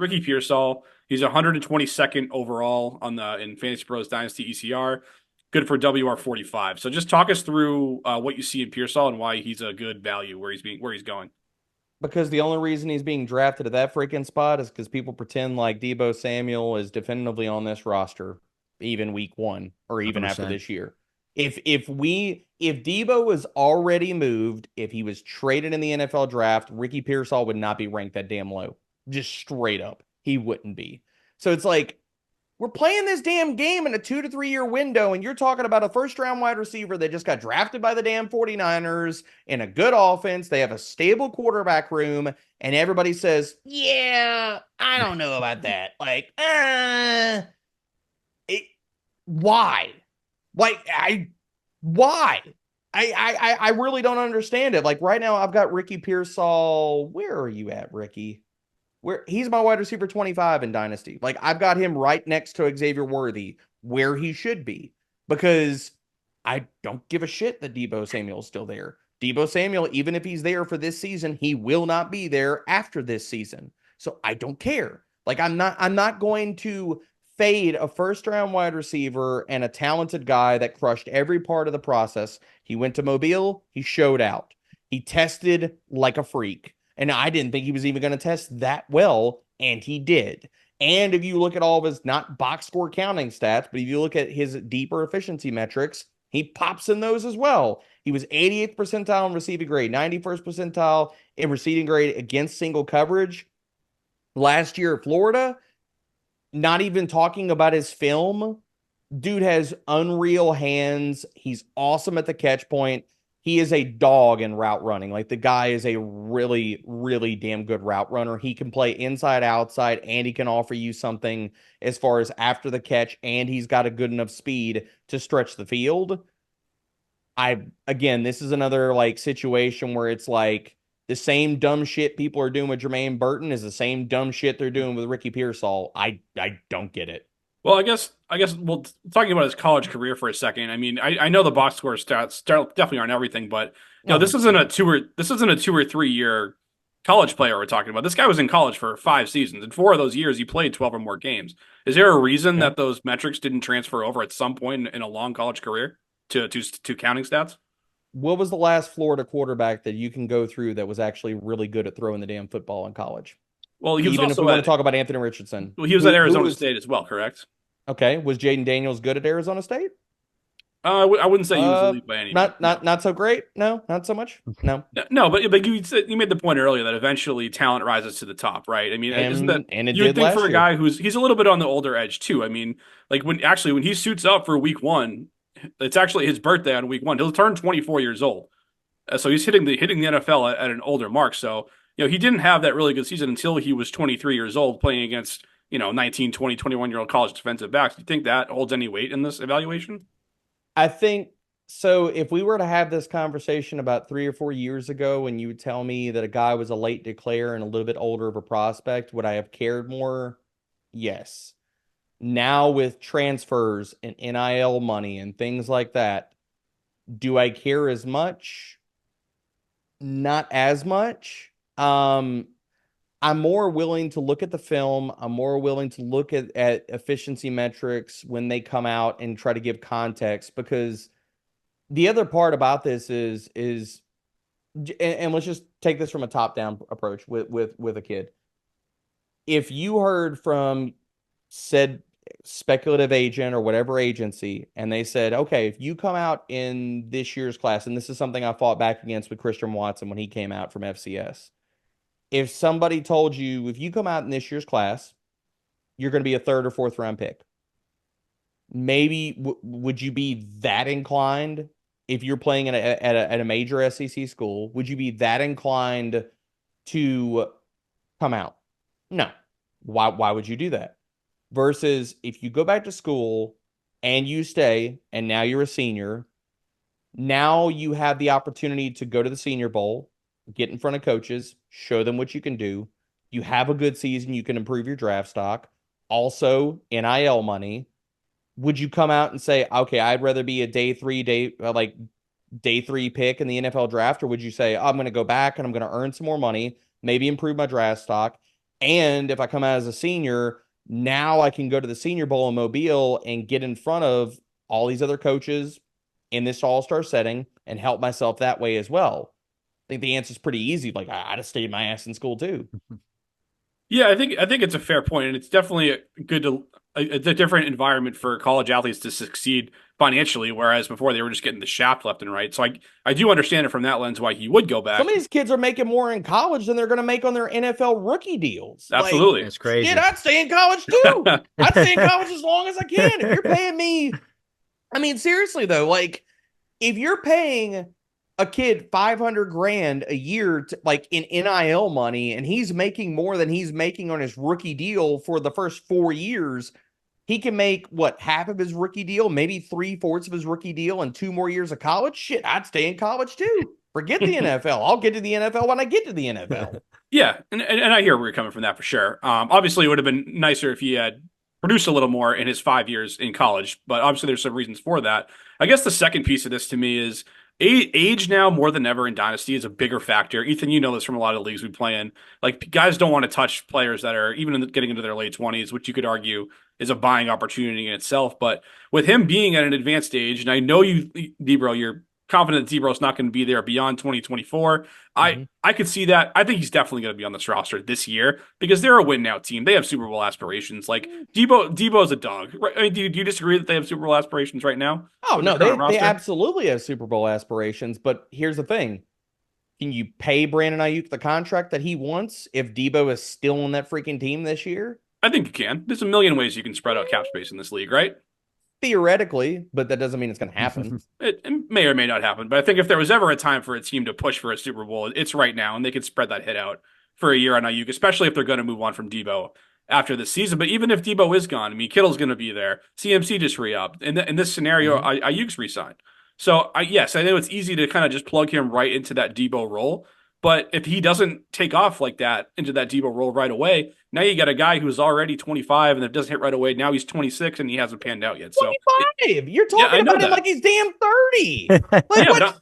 Ricky Pearsall. He's 122nd overall on the in Fantasy Pros Dynasty ECR. Good for WR45. So just talk us through what you see in Pearsall and why he's a good value where he's going. Because the only reason he's being drafted at that freaking spot is because people pretend like Debo Samuel is definitively on this roster, even week one or even after 100%. this year. If Debo was already moved, if he was traded in the NFL draft, Ricky Pearsall would not be ranked that damn low. Just straight up. He wouldn't be. So it's like we're playing this damn game in a 2 to 3 year window, and you're talking about a first round wide receiver that just got drafted by the damn 49ers in a good offense. They have a stable quarterback room, and everybody says, yeah, I don't know about that. Like, it, why? Like, why? I really don't understand it. Like, right now, I've got Ricky Pearsall. Where are you at, Ricky? Where he's my wide receiver 25 in Dynasty. Like I've got him right next to Xavier Worthy where he should be because I don't give a shit that Debo Samuel's still there. Debo Samuel, even if he's there for this season, he will not be there after this season. So I don't care. Like I'm not going to fade a first round wide receiver and a talented guy that crushed every part of the process. He went to Mobile, he showed out. He tested like a freak. And I didn't think he was even going to test that well, and he did. And if you look at all of his not box score counting stats, but if you look at his deeper efficiency metrics, he pops in those as well. He was 88th percentile in receiving grade, 91st percentile in receiving grade against single coverage. Last year at Florida, not even talking about his film, dude has unreal hands. He's awesome at the catch point. He is a dog in route running. Like the guy is a really, really damn good route runner. He can play inside, outside, and he can offer you something as far as after the catch, and he's got a good enough speed to stretch the field. Again, this is another like situation where it's like the same dumb shit people are doing with Jermaine Burton is the same dumb shit they're doing with Ricky Pearsall. I don't get it. Well, well, talking about his college career for a second. I mean, I know the box score stats definitely aren't everything, but No, this isn't a 2 or 3 year college player we're talking about. This guy was in college for 5 seasons. In 4 of those years, he played 12 or more games. Is there a reason okay. that those metrics didn't transfer over at some point in a long college career to counting stats? What was the last Florida quarterback that you can go through that was actually really good at throwing the damn football in college? Well, he was Even if we also want to at talk about Anthony Richardson, well, he was at who Arizona was State as well, correct? okay? Was Jaden Daniels good at Arizona State? I wouldn't say he was elite by any means. Not No. not so great. No, not so much. No, No, but you made the point earlier that eventually talent rises to the top, right? I mean, isn't that and it you would did think for last a year. guy he's a little bit on the older edge too. I mean, like when he suits up for week one, it's actually his birthday on week one. He'll turn 24 years old, so he's hitting the NFL at an older mark. So he didn't have that really good season until he was 23 years old playing against 19, 20, 21-year-old college defensive backs. Do you think that holds any weight in this evaluation? I think so. If we were to have this conversation about 3 or 4 years ago, and you would tell me that a guy was a late declare and a little bit older of a prospect, would I have cared more? Yes. Now with transfers and NIL money and things like that, do I care as much? Not as much. I'm more willing to look at the film. I'm more willing to look at efficiency metrics when they come out and try to give context because the other part about this is and let's just take this from a top-down approach with a kid. If you heard from said speculative agent or whatever agency, and they said, okay, if you come out in this year's class, and this is something I fought back against with Christian Watson when he came out from FCS. If somebody told you, if you come out in this year's class, you're going to be a third or fourth round pick, maybe would you be that inclined if you're playing at a major SEC school? Would you be that inclined to come out? No. Why would you do that? Versus if you go back to school and you stay and now you're a senior, now you have the opportunity to go to the Senior Bowl, get in front of coaches, show them what you can do. You have a good season, you can improve your draft stock. Also, NIL money. Would you come out and say, okay, I'd rather be a day three pick in the NFL draft, or would you say, oh, I'm going to go back and I'm going to earn some more money, maybe improve my draft stock, And if I come out as a senior, now I can go to the Senior Bowl in Mobile and get in front of all these other coaches in this all-star setting and help myself that way as well. I think the answer is pretty easy. Like, I'd have stayed my ass in school too. Yeah, I think it's a fair point, and it's definitely good to a different environment for college athletes to succeed financially, whereas before they were just getting the shaft left and right. So I do understand it from that lens why he would go Some back. of these kids are making more in college than they're going to make on their NFL rookie deals. Like, Absolutely. It's crazy. shit, I'd stay in college too. I'd stay in college as long as I can. If you're paying me, I mean, seriously though, like if you're paying a kid 500 grand a year to, like in NIL money, and he's making more than he's making on his rookie deal for the first 4 years, he can make what, half of his rookie deal, maybe 3/4 of his rookie deal in 2 more years of college. Shit, I'd stay in college too. Forget the NFL. I'll get to the NFL when I get to the NFL. Yeah, and I hear where you're coming from that for sure. Obviously, it would have been nicer if he had produced a little more in his 5 years in college, but obviously there's some reasons for that. I guess the second piece of this to me is age now more than ever in Dynasty is a bigger factor. Ethan, you know this from a lot of leagues we play in. Like guys don't want to touch players that are even getting into their late 20s, which you could argue is a buying opportunity in itself. But with him being at an advanced age, and I know you, Debro, you're confident Debro's not going to be there beyond 2024. I could see that. I think he's definitely going to be on this roster this year because they're a win now team. They have Super Bowl aspirations. Like Debo's a dog. Right? I mean, do you disagree that they have Super Bowl aspirations right now? Oh, with no, their current they roster? absolutely have Super Bowl aspirations. But here's the thing. Can you pay Brandon Ayuk the contract that he wants if Debo is still on that freaking team this year? I think you can. There's a million ways you can spread out cap space in this league, right? Theoretically, but that doesn't mean it's going to happen. It may or may not happen, but I think if there was ever a time for a team to push for a Super Bowl, it's right now, and they could spread that hit out for a year on Ayuk, especially if they're going to move on from Debo after the season. But even if Debo is gone, I mean, Kittle's going to be there. CMC just re-upped. In this scenario, Ayuk's re-signed. So, yes, I know it's easy to kind of just plug him right into that Debo role. But if he doesn't take off like that into that Debo role right away, now you got a guy who's already 25 and if it doesn't hit right away, now he's 26 and he hasn't panned out yet. So 25. You're yeah, I talking know about him that. like he's damn 30. Like, Yeah, what? but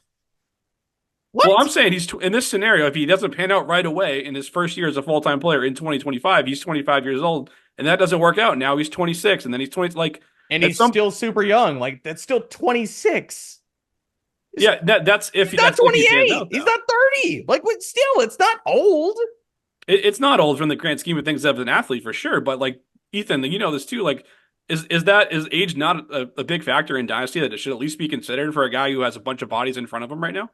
What? well, I'm saying in this scenario, if he doesn't pan out right away in his first year as a full-time player in 2025, he's 25 years old, and that doesn't work out. Now he's 26, and then he's 20. Like, And he's still super young. Like, that's still 26. yeah, that's if He's not that's if he pans 28. out, He's though. not 30. Like, but still, it's not old. It's not old from the grand scheme of things as an athlete for sure, but like Ethan, you know this too. Like, is age not a big factor in Dynasty that it should at least be considered for a guy who has a bunch of bodies in front of him right now?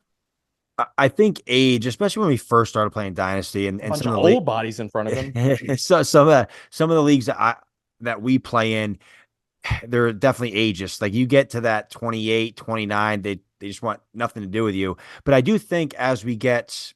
I think age, especially when we first started playing Dynasty and Bunch some of of the old bodies in front of him. so some of the leagues that we play in, they're definitely ageist. Like you get to that 28, 29, they just want nothing to do with you. But I do think as we get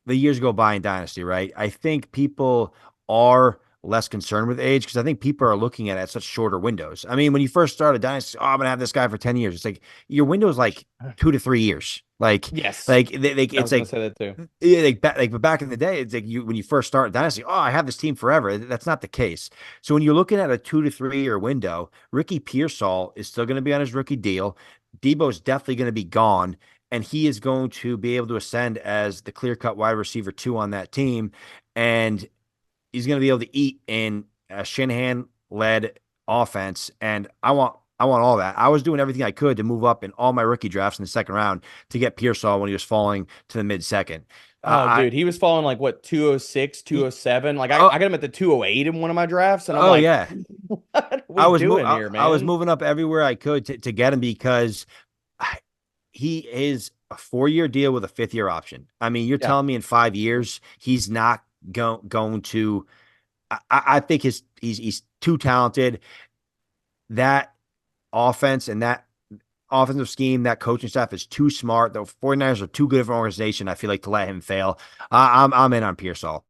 the years go by in Dynasty, right? I think people are less concerned with age because I think people are looking at it at such shorter windows. I mean, when you first started Dynasty, oh, I'm gonna have this guy for 10 years. It's like your window is like 2 to 3 years. Like, Yes. it's like say that too. yeah, but back in the day, it's like when you first start Dynasty, oh, I have this team forever. That's not the case. So when you're looking at a 2 to 3 year window, Ricky Pearsall is still going to be on his rookie deal. Debo's definitely going to be gone, and he is going to be able to ascend as the clear-cut wide receiver 2 on that team, and he's going to be able to eat in a Shanahan-led offense, and I want all that. I was doing everything I could to move up in all my rookie drafts in the second round to get Pearsall when he was falling to the mid-second. Oh, dude, he was falling like what, 206, 207. Like I got him at the 208 in one of my drafts, and I'm like, yeah, what are we doing here, man? I was moving up everywhere I could to get him because he is a 4-year deal with a 5th-year option. I mean, you're telling me in 5 years he's not going to. I think he's too talented. That offense and that offensive scheme, that coaching staff is too smart. The 49ers are too good of an organization, I feel like, to let him fail. I'm in on Pearsall.